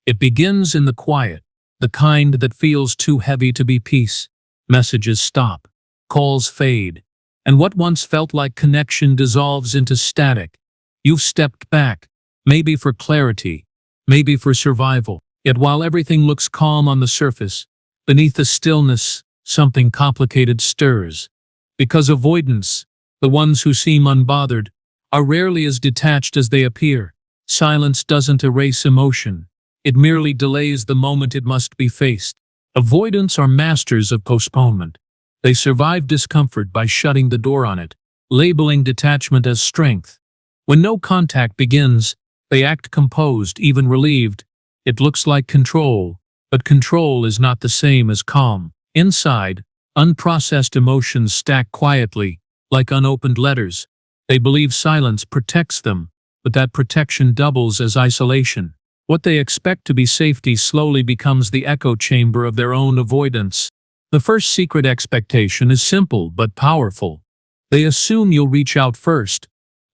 It begins in the quiet, the kind that feels too heavy to be peace. Messages stop, calls fade, and what once felt like connection dissolves into static. You've stepped back, maybe for clarity, maybe for survival. Yet while everything looks calm on the surface, beneath the stillness, something complicated stirs. Because avoidants, the ones who seem unbothered, are rarely as detached as they appear. Silence doesn't erase emotion. It merely delays the moment it must be faced. Avoidants are masters of postponement. They survive discomfort by shutting the door on it, labeling detachment as strength. When no contact begins, they act composed, even relieved. It looks like control, but control is not the same as calm. Inside, unprocessed emotions stack quietly, like unopened letters. They believe silence protects them, but that protection doubles as isolation. What they expect to be safety slowly becomes the echo chamber of their own avoidance. The first secret expectation is simple but powerful. They assume you'll reach out first,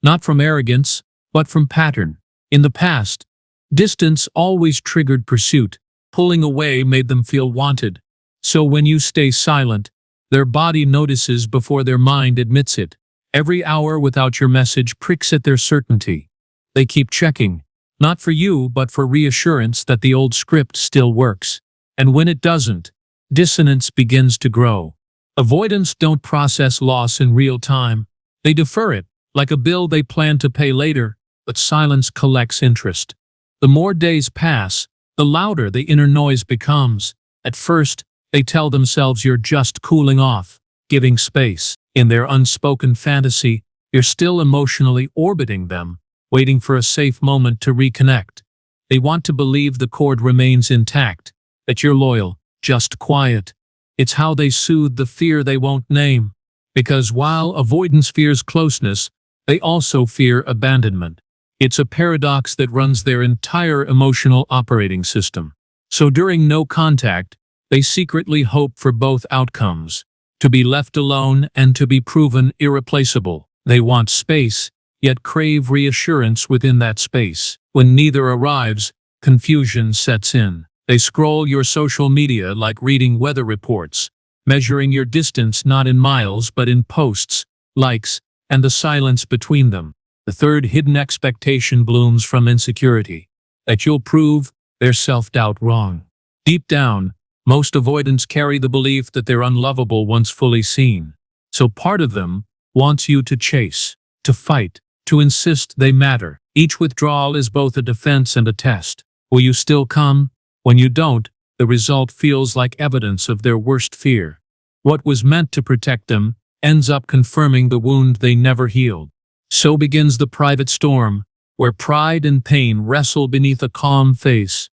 not from arrogance, but from pattern. In the past, distance always triggered pursuit. Pulling away made them feel wanted. So when you stay silent, their body notices before their mind admits it. Every hour without your message pricks at their certainty. They keep checking, not for you but for reassurance that the old script still works. And when it doesn't, dissonance begins to grow. Avoidants don't process loss in real time. They defer it, like a bill they plan to pay later, but silence collects interest. The more days pass, the louder the inner noise becomes. At first, they tell themselves you're just cooling off, giving space. In their unspoken fantasy, you're still emotionally orbiting them, waiting for a safe moment to reconnect. They want to believe the cord remains intact, that you're loyal, just quiet. It's how they soothe the fear they won't name. Because while avoidance fears closeness, they also fear abandonment. It's a paradox that runs their entire emotional operating system. So during no contact, they secretly hope for both outcomes: to be left alone and to be proven irreplaceable. They want space, yet crave reassurance within that space. When neither arrives, confusion sets in. They scroll your social media like reading weather reports, measuring your distance not in miles but in posts, likes, and the silence between them. The third hidden expectation blooms from insecurity, that you'll prove their self-doubt wrong. Deep down, most avoidants carry the belief that they're unlovable once fully seen. So part of them wants you to chase, to fight, to insist they matter. Each withdrawal is both a defense and a test. Will you still come? When you don't, the result feels like evidence of their worst fear. What was meant to protect them ends up confirming the wound they never healed. So begins the private storm, where pride and pain wrestle beneath a calm face.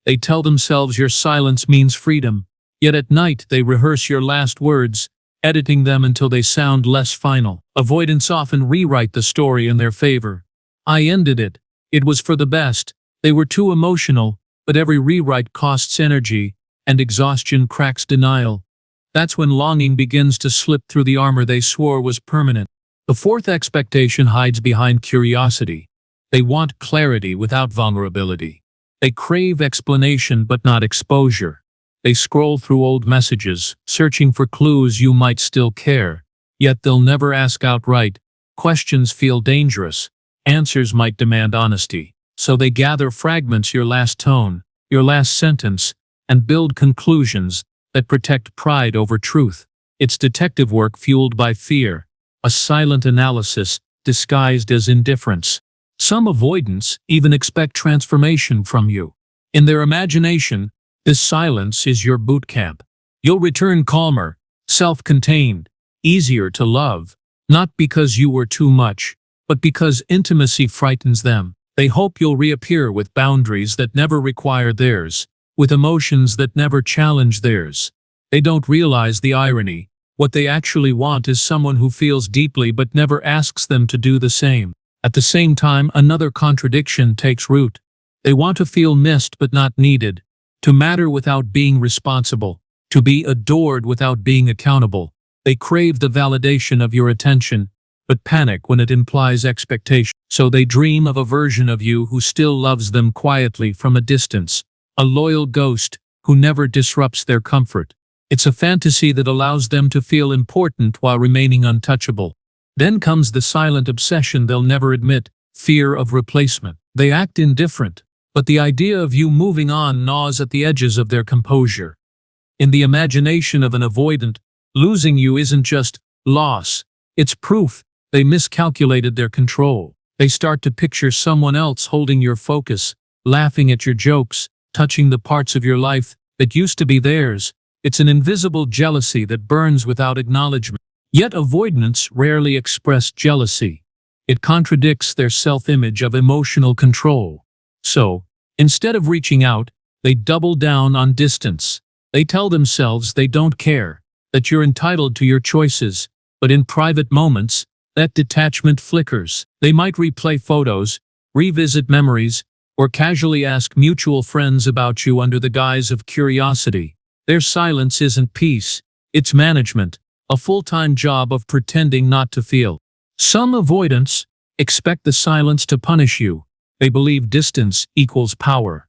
They tell themselves your silence means freedom, yet at night they rehearse your last words, editing them until they sound less final. Avoidants often rewrite the story in their favor. I ended it. It was for the best. They were too emotional, but every rewrite costs energy, and exhaustion cracks denial. That's when longing begins to slip through the armor they swore was permanent. The fourth expectation hides behind curiosity. They want clarity without vulnerability. They crave explanation but not exposure. They scroll through old messages, searching for clues you might still care. Yet they'll never ask outright. Questions feel dangerous. Answers might demand honesty. So they gather fragments, your last tone, your last sentence, and build conclusions that protect pride over truth. It's detective work fueled by fear, a silent analysis disguised as indifference. Some avoidants even expect transformation from you. In their imagination, this silence is your boot camp. You'll return calmer, self-contained, easier to love, not because you were too much, but because intimacy frightens them. They hope you'll reappear with boundaries that never require theirs, with emotions that never challenge theirs. They don't realize the irony. What they actually want is someone who feels deeply but never asks them to do the same. At the same time, another contradiction takes root. They want to feel missed but not needed, to matter without being responsible, to be adored without being accountable. They crave the validation of your attention, but panic when it implies expectation. So they dream of a version of you who still loves them quietly from a distance, a loyal ghost who never disrupts their comfort. It's a fantasy that allows them to feel important while remaining untouchable. Then comes the silent obsession they'll never admit, fear of replacement. They act indifferent, but the idea of you moving on gnaws at the edges of their composure. In the imagination of an avoidant, losing you isn't just loss, it's proof they miscalculated their control. They start to picture someone else holding your focus, laughing at your jokes, touching the parts of your life that used to be theirs. It's an invisible jealousy that burns without acknowledgement. Yet avoidants rarely express jealousy. It contradicts their self-image of emotional control. So, instead of reaching out, they double down on distance. They tell themselves they don't care, that you're entitled to your choices, but in private moments, that detachment flickers. They might replay photos, revisit memories, or casually ask mutual friends about you under the guise of curiosity. Their silence isn't peace, it's management, a full-time job of pretending not to feel. Some avoidants expect the silence to punish you. They believe distance equals power.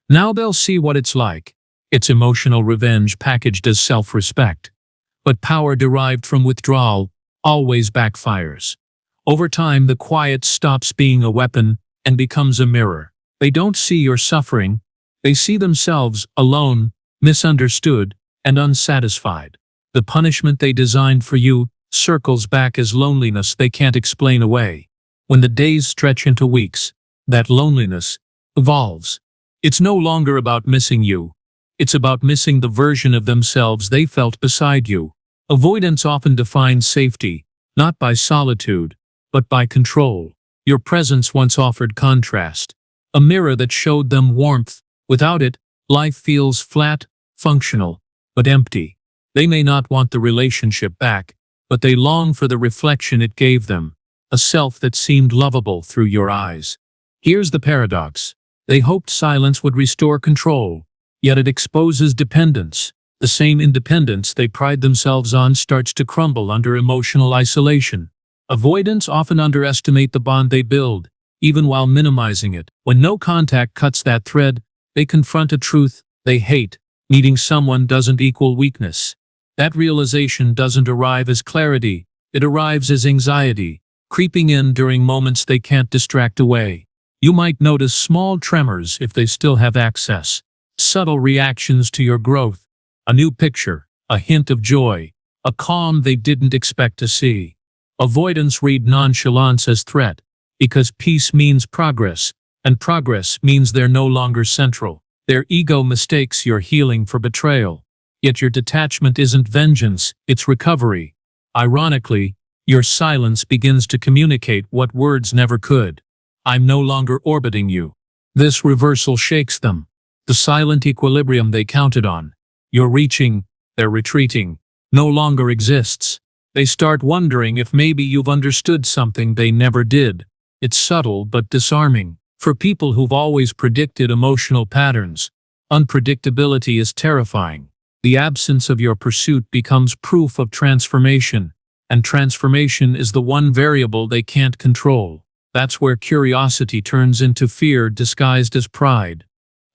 Now they'll see what it's like. It's emotional revenge packaged as self-respect. But power derived from withdrawal always backfires. Over time, the quiet stops being a weapon and becomes a mirror. They don't see your suffering. They see themselves alone, misunderstood, and unsatisfied. The punishment they designed for you circles back as loneliness they can't explain away. When the days stretch into weeks, that loneliness evolves. It's no longer about missing you. It's about missing the version of themselves they felt beside you. Avoidance often defines safety, not by solitude, but by control. Your presence once offered contrast, a mirror that showed them warmth. Without it, life feels flat, functional, but empty. They may not want the relationship back, but they long for the reflection it gave them, a self that seemed lovable through your eyes. Here's the paradox. They hoped silence would restore control, yet it exposes dependence. The same independence they pride themselves on starts to crumble under emotional isolation. Avoidants often underestimate the bond they build, even while minimizing it. When no contact cuts that thread, they confront a truth they hate. Needing someone doesn't equal weakness. That realization doesn't arrive as clarity, it arrives as anxiety, creeping in during moments they can't distract away. You might notice small tremors if they still have access, subtle reactions to your growth, a new picture, a hint of joy, a calm they didn't expect to see. Avoidants read nonchalance as threat, because peace means progress, and progress means they're no longer central. Their ego mistakes your healing for betrayal. Yet your detachment isn't vengeance, it's recovery. Ironically, your silence begins to communicate what words never could. I'm no longer orbiting you. This reversal shakes them. The silent equilibrium they counted on. You're reaching, they're retreating, no longer exists. They start wondering if maybe you've understood something they never did. It's subtle but disarming. For people who've always predicted emotional patterns, unpredictability is terrifying. The absence of your pursuit becomes proof of transformation, and transformation is the one variable they can't control. That's where curiosity turns into fear disguised as pride.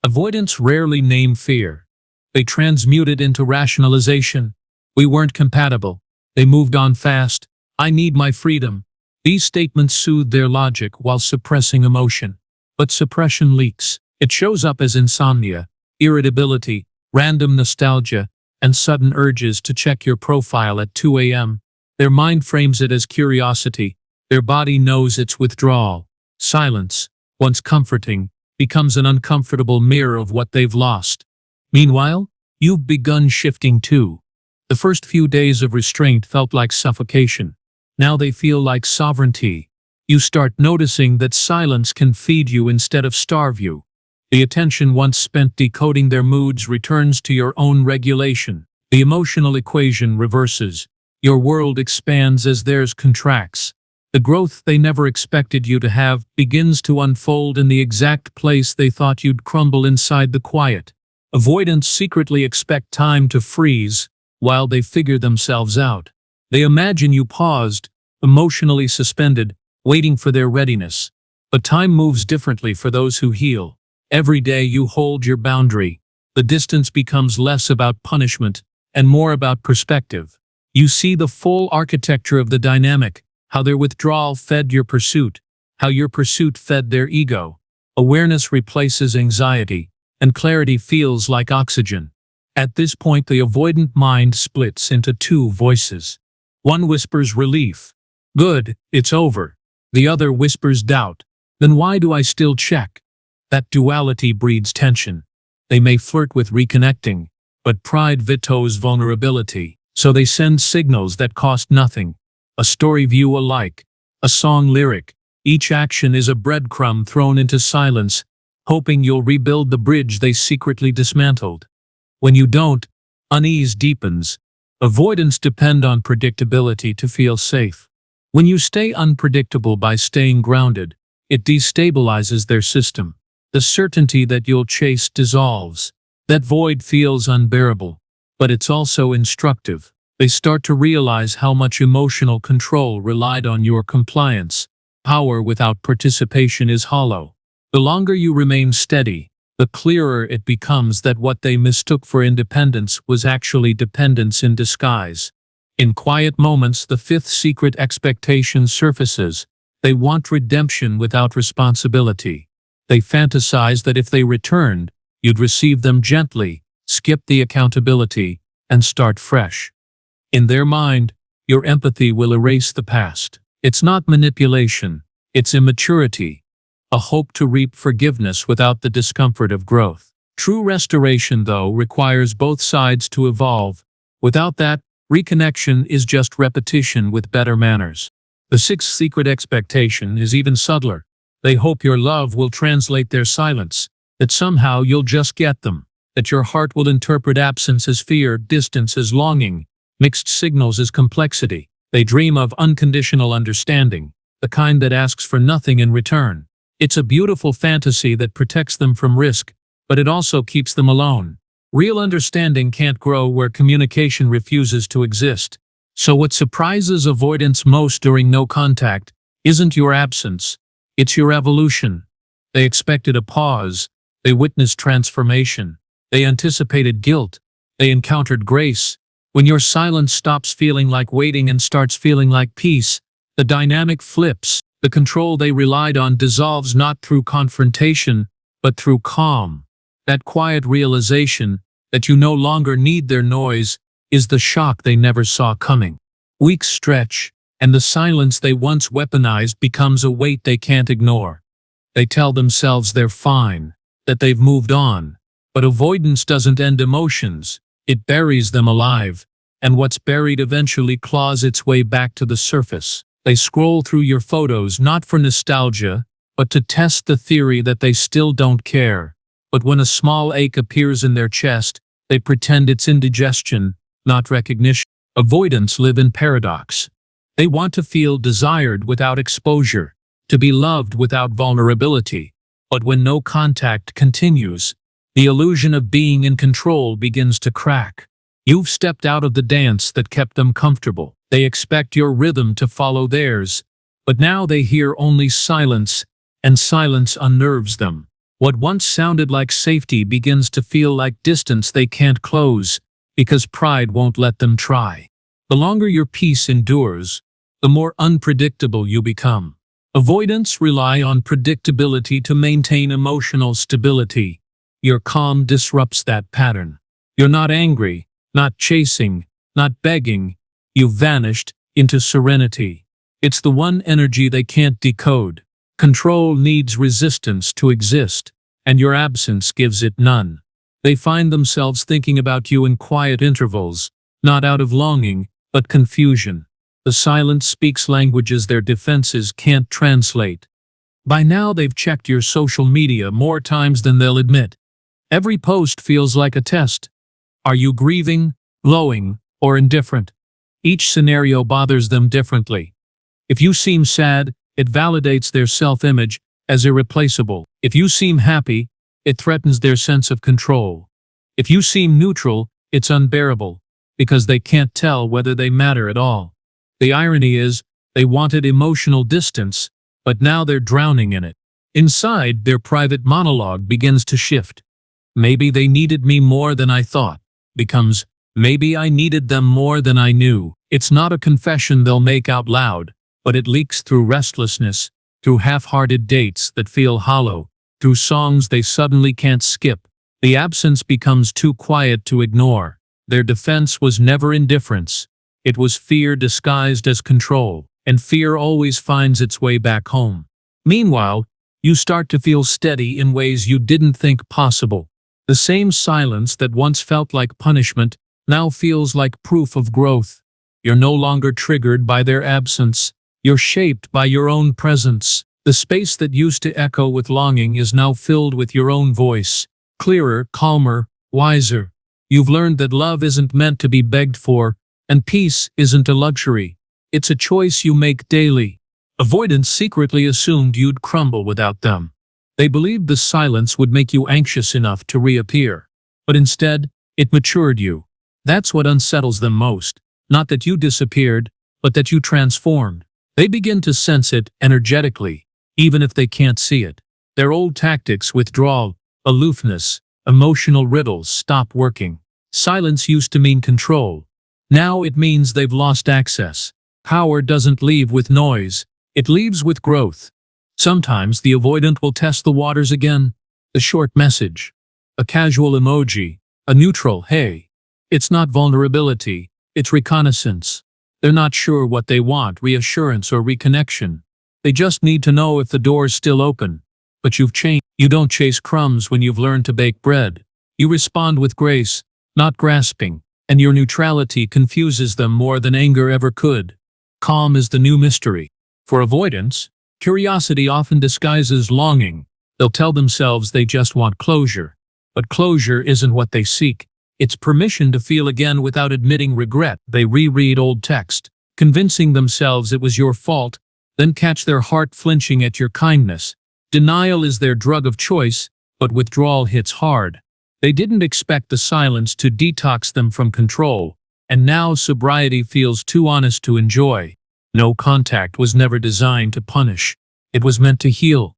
Avoidants rarely name fear. They transmute it into rationalization. We weren't compatible. They moved on fast. I need my freedom. These statements soothe their logic while suppressing emotion. But suppression leaks. It shows up as insomnia, irritability, random nostalgia, and sudden urges to check your profile at 2 a.m. Their mind frames it as curiosity. Their body knows it's withdrawal. Silence, once comforting, becomes an uncomfortable mirror of what they've lost. Meanwhile, you've begun shifting too. The first few days of restraint felt like suffocation. Now they feel like sovereignty. You start noticing that silence can feed you instead of starve you. The attention once spent decoding their moods returns to your own regulation. The emotional equation reverses. Your world expands as theirs contracts. The growth they never expected you to have begins to unfold in the exact place they thought you'd crumble inside the quiet. Avoidants secretly expect time to freeze while they figure themselves out. They imagine you paused, emotionally suspended, waiting for their readiness. But time moves differently for those who heal. Every day you hold your boundary. The distance becomes less about punishment and more about perspective. You see the full architecture of the dynamic, how their withdrawal fed your pursuit, how your pursuit fed their ego. Awareness replaces anxiety, and clarity feels like oxygen. At this point, the avoidant mind splits into two voices. One whispers relief. Good, it's over. The other whispers doubt. Then why do I still check? That duality breeds tension. They may flirt with reconnecting, but pride vetoes vulnerability, so they send signals that cost nothing. A story view alike, a song lyric. Each action is a breadcrumb thrown into silence, hoping you'll rebuild the bridge they secretly dismantled. When you don't, unease deepens. Avoidants depend on predictability to feel safe. When you stay unpredictable by staying grounded, it destabilizes their system. The certainty that you'll chase dissolves. That void feels unbearable, but it's also instructive. They start to realize how much emotional control relied on your compliance. Power without participation is hollow. The longer you remain steady, the clearer it becomes that what they mistook for independence was actually dependence in disguise. In quiet moments, the fifth secret expectation surfaces. They want redemption without responsibility. They fantasize that if they returned, you'd receive them gently, skip the accountability, and start fresh. In their mind, your empathy will erase the past. It's not manipulation, it's immaturity. A hope to reap forgiveness without the discomfort of growth. True restoration, though, requires both sides to evolve. Without that, reconnection is just repetition with better manners. The sixth secret expectation is even subtler. They hope your love will translate their silence, that somehow you'll just get them, that your heart will interpret absence as fear, distance as longing, mixed signals as complexity. They dream of unconditional understanding, the kind that asks for nothing in return. It's a beautiful fantasy that protects them from risk, but it also keeps them alone. Real understanding can't grow where communication refuses to exist. So what surprises avoidance most during no contact isn't your absence, it's your evolution. They expected a pause, they witnessed transformation, they anticipated guilt, they encountered grace. When your silence stops feeling like waiting and starts feeling like peace, the dynamic flips. The control they relied on dissolves not through confrontation, but through calm. That quiet realization that you no longer need their noise is the shock they never saw coming. Weeks stretch, and the silence they once weaponized becomes a weight they can't ignore. They tell themselves they're fine, that they've moved on. But avoidance doesn't end emotions, it buries them alive, and what's buried eventually claws its way back to the surface. They scroll through your photos not for nostalgia, but to test the theory that they still don't care. But when a small ache appears in their chest, they pretend it's indigestion, not recognition. Avoidants live in paradox. They want to feel desired without exposure, to be loved without vulnerability. But when no contact continues, the illusion of being in control begins to crack. You've stepped out of the dance that kept them comfortable. They expect your rhythm to follow theirs, but now they hear only silence, and silence unnerves them. What once sounded like safety begins to feel like distance they can't close, because pride won't let them try. The longer your peace endures, the more unpredictable you become. Avoidants rely on predictability to maintain emotional stability. Your calm disrupts that pattern. You're not angry, not chasing, not begging. You've vanished into serenity. It's the one energy they can't decode. Control needs resistance to exist, and your absence gives it none. They find themselves thinking about you in quiet intervals, not out of longing, but confusion. The silence speaks languages their defenses can't translate. By now they've checked your social media more times than they'll admit. Every post feels like a test. Are you grieving, glowing, or indifferent? Each scenario bothers them differently. If you seem sad, it validates their self-image as irreplaceable. If you seem happy, it threatens their sense of control. If you seem neutral, it's unbearable, because they can't tell whether they matter at all. The irony is, they wanted emotional distance, but now they're drowning in it. Inside, their private monologue begins to shift. Maybe they needed me more than I thought becomes, maybe I needed them more than I knew. It's not a confession they'll make out loud, but it leaks through restlessness, through half-hearted dates that feel hollow, through songs they suddenly can't skip. The absence becomes too quiet to ignore. Their defense was never indifference. It was fear disguised as control, and fear always finds its way back home. Meanwhile, you start to feel steady in ways you didn't think possible. The same silence that once felt like punishment now feels like proof of growth. You're no longer triggered by their absence. You're shaped by your own presence. The space that used to echo with longing is now filled with your own voice. Clearer, calmer, wiser. You've learned that love isn't meant to be begged for, and peace isn't a luxury. It's a choice you make daily. Avoidance secretly assumed you'd crumble without them. They believed the silence would make you anxious enough to reappear. But instead, it matured you. That's what unsettles them most. Not that you disappeared, but that you transformed. They begin to sense it energetically, even if they can't see it. Their old tactics, withdrawal, aloofness, emotional riddles, stop working. Silence used to mean control. Now it means they've lost access. Power doesn't leave with noise, it leaves with growth. Sometimes the avoidant will test the waters again. A short message, a casual emoji, a neutral hey. It's not vulnerability, it's reconnaissance. They're not sure what they want, reassurance or reconnection. They just need to know if the door's still open. But you've changed. You don't chase crumbs when you've learned to bake bread. You respond with grace, not grasping, and your neutrality confuses them more than anger ever could. Calm is the new mystery. For avoidance, curiosity often disguises longing. They'll tell themselves they just want closure. But closure isn't what they seek. It's permission to feel again without admitting regret. They reread old text, convincing themselves it was your fault, then catch their heart flinching at your kindness. Denial is their drug of choice, but withdrawal hits hard. They didn't expect the silence to detox them from control, and now sobriety feels too honest to enjoy. No contact was never designed to punish. It was meant to heal.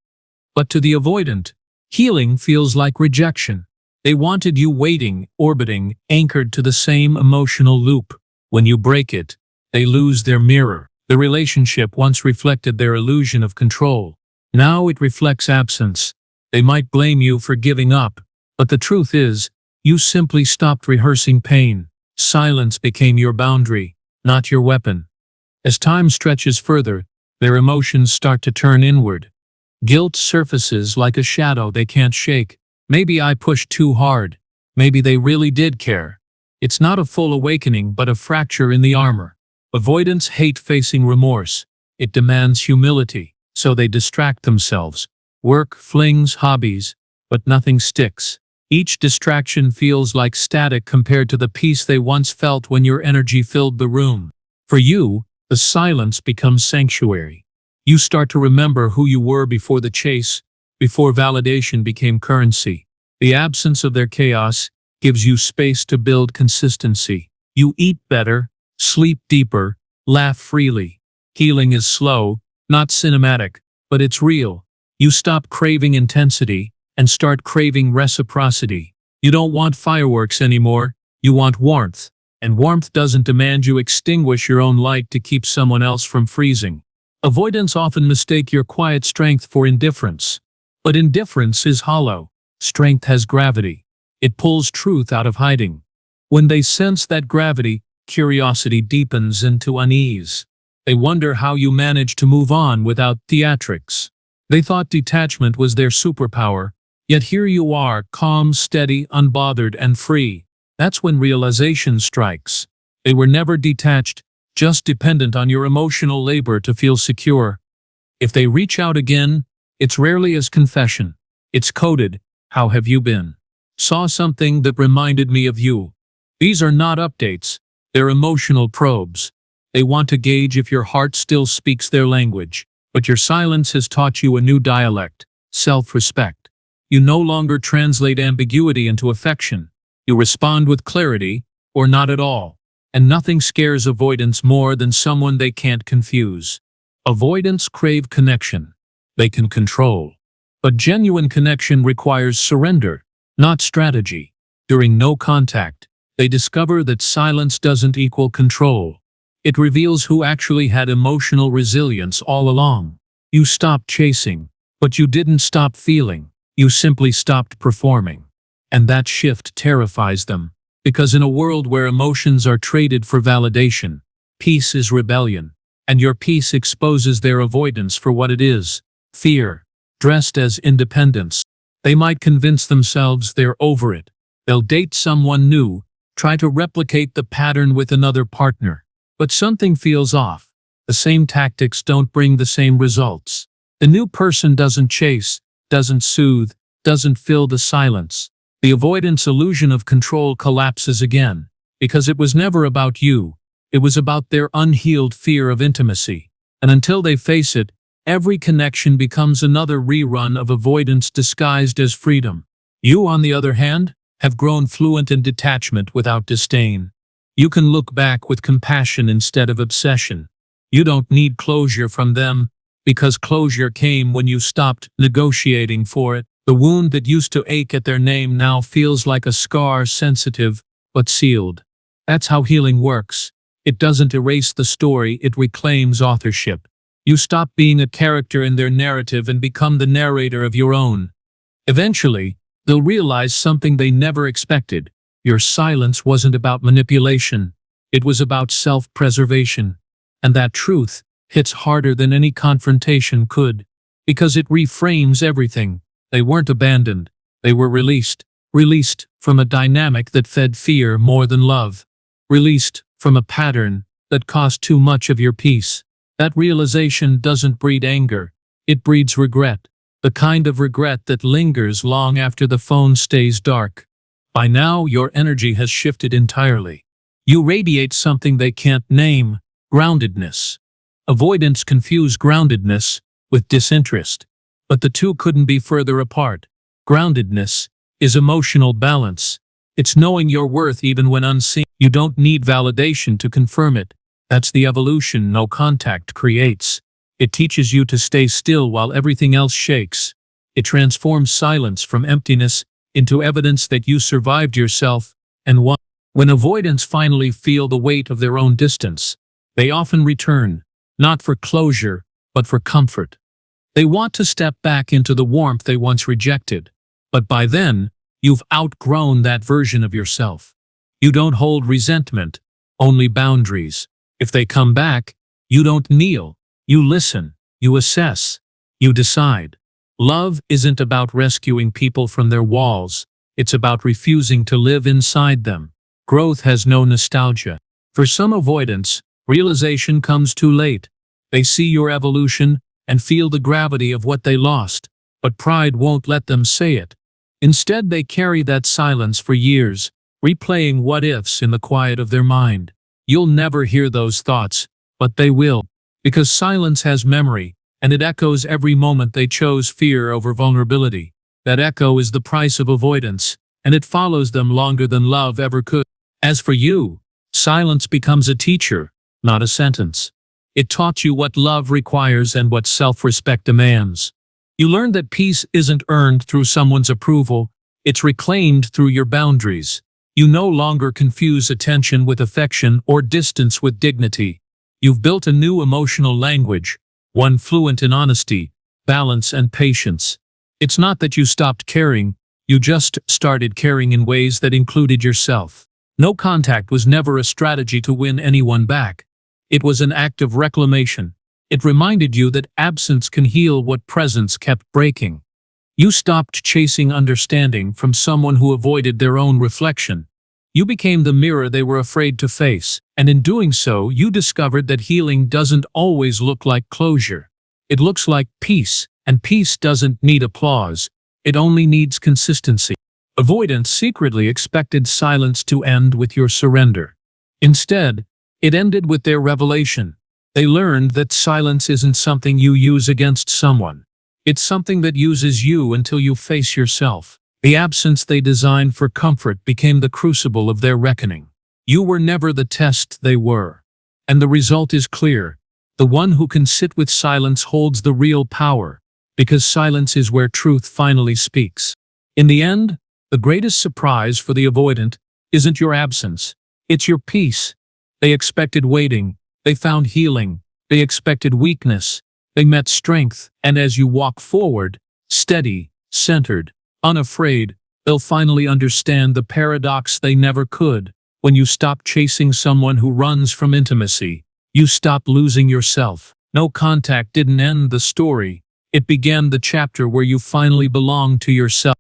But to the avoidant, healing feels like rejection. They wanted you waiting, orbiting, anchored to the same emotional loop. When you break it, they lose their mirror. The relationship once reflected their illusion of control. Now it reflects absence. They might blame you for giving up, but the truth is, you simply stopped rehearsing pain. Silence became your boundary, not your weapon. As time stretches further, their emotions start to turn inward. Guilt surfaces like a shadow they can't shake. Maybe I pushed too hard. Maybe they really did care. It's not a full awakening but a fracture in the armor. Avoidants hate facing remorse. It demands humility, so they distract themselves. Work, flings, hobbies, but nothing sticks. Each distraction feels like static compared to the peace they once felt when your energy filled the room. For you, the silence becomes sanctuary. You start to remember who you were before the chase, before validation became currency. The absence of their chaos gives you space to build consistency. You eat better, sleep deeper, laugh freely. Healing is slow, not cinematic, but it's real. You stop craving intensity and start craving reciprocity. You don't want fireworks anymore, you want warmth. And warmth doesn't demand you extinguish your own light to keep someone else from freezing. Avoidants often mistake your quiet strength for indifference. But indifference is hollow. Strength has gravity. It pulls truth out of hiding. When they sense that gravity, curiosity deepens into unease. They wonder how you manage to move on without theatrics. They thought detachment was their superpower, yet here you are, calm, steady, unbothered, and free. That's when realization strikes. They were never detached, just dependent on your emotional labor to feel secure. If they reach out again, it's rarely as confession. It's coded, "How have you been? Saw something that reminded me of you." These are not updates, they're emotional probes. They want to gauge if your heart still speaks their language, but your silence has taught you a new dialect, self-respect. You no longer translate ambiguity into affection. You respond with clarity, or not at all. And nothing scares avoidants more than someone they can't confuse. Avoidants crave connection. They can control. But genuine connection requires surrender, not strategy. During no contact, they discover that silence doesn't equal control. It reveals who actually had emotional resilience all along. You stopped chasing, but you didn't stop feeling. You simply stopped performing. And that shift terrifies them, because in a world where emotions are traded for validation, peace is rebellion, and your peace exposes their avoidance for what it is: fear, dressed as independence. They might convince themselves they're over it. They'll date someone new, try to replicate the pattern with another partner. But something feels off. The same tactics don't bring the same results. The new person doesn't chase, doesn't soothe, doesn't fill the silence. The avoidance illusion of control collapses again, because it was never about you. It was about their unhealed fear of intimacy. And until they face it, every connection becomes another rerun of avoidance disguised as freedom. You, on the other hand, have grown fluent in detachment without disdain. You can look back with compassion instead of obsession. You don't need closure from them, because closure came when you stopped negotiating for it. The wound that used to ache at their name now feels like a scar, sensitive but sealed. That's how healing works. It doesn't erase the story, it reclaims authorship. You stop being a character in their narrative and become the narrator of your own. Eventually, they'll realize something they never expected. Your silence wasn't about manipulation. It was about self-preservation. And that truth hits harder than any confrontation could, because it reframes everything. They weren't abandoned. They were released. Released from a dynamic that fed fear more than love. Released from a pattern that cost too much of your peace. That realization doesn't breed anger. It breeds regret. The kind of regret that lingers long after the phone stays dark. By now, your energy has shifted entirely. You radiate something they can't name: groundedness. Avoidants confuse groundedness with disinterest, but the two couldn't be further apart. Groundedness is emotional balance. It's knowing your worth even when unseen. You don't need validation to confirm it. That's the evolution no contact creates. It teaches you to stay still while everything else shakes. It transforms silence from emptiness into evidence that you survived yourself and won. When avoidants finally feel the weight of their own distance, they often return, not for closure, but for comfort. They want to step back into the warmth they once rejected. But by then, you've outgrown that version of yourself. You don't hold resentment, only boundaries. If they come back, you don't kneel. You listen, you assess, you decide. Love isn't about rescuing people from their walls. It's about refusing to live inside them. Growth has no nostalgia. For some avoidants, realization comes too late. They see your evolution and feel the gravity of what they lost, but pride won't let them say it. Instead, they carry that silence for years, replaying what-ifs in the quiet of their mind. You'll never hear those thoughts, but they will. Because silence has memory, and it echoes every moment they chose fear over vulnerability. That echo is the price of avoidance, and it follows them longer than love ever could. As for you, silence becomes a teacher, not a sentence. It taught you what love requires and what self-respect demands. You learned that peace isn't earned through someone's approval, it's reclaimed through your boundaries. You no longer confuse attention with affection or distance with dignity. You've built a new emotional language, one fluent in honesty, balance, and patience. It's not that you stopped caring, you just started caring in ways that included yourself. No contact was never a strategy to win anyone back. It was an act of reclamation. It reminded you that absence can heal what presence kept breaking. You stopped chasing understanding from someone who avoided their own reflection. You became the mirror they were afraid to face, and in doing so, you discovered that healing doesn't always look like closure. It looks like peace, and peace doesn't need applause. It only needs consistency. Avoidance secretly expected silence to end with your surrender. Instead, it ended with their revelation. They learned that silence isn't something you use against someone. It's something that uses you until you face yourself. The absence they designed for comfort became the crucible of their reckoning. You were never the test they were. And the result is clear. The one who can sit with silence holds the real power. because silence is where truth finally speaks. In the end, the greatest surprise for the avoidant isn't your absence, it's your peace. They expected waiting, they found healing, they expected weakness, they met strength, and as you walk forward, steady, centered, unafraid, they'll finally understand the paradox they never could. When you stop chasing someone who runs from intimacy, you stop losing yourself. No contact didn't end the story. It began the chapter where you finally belong to yourself.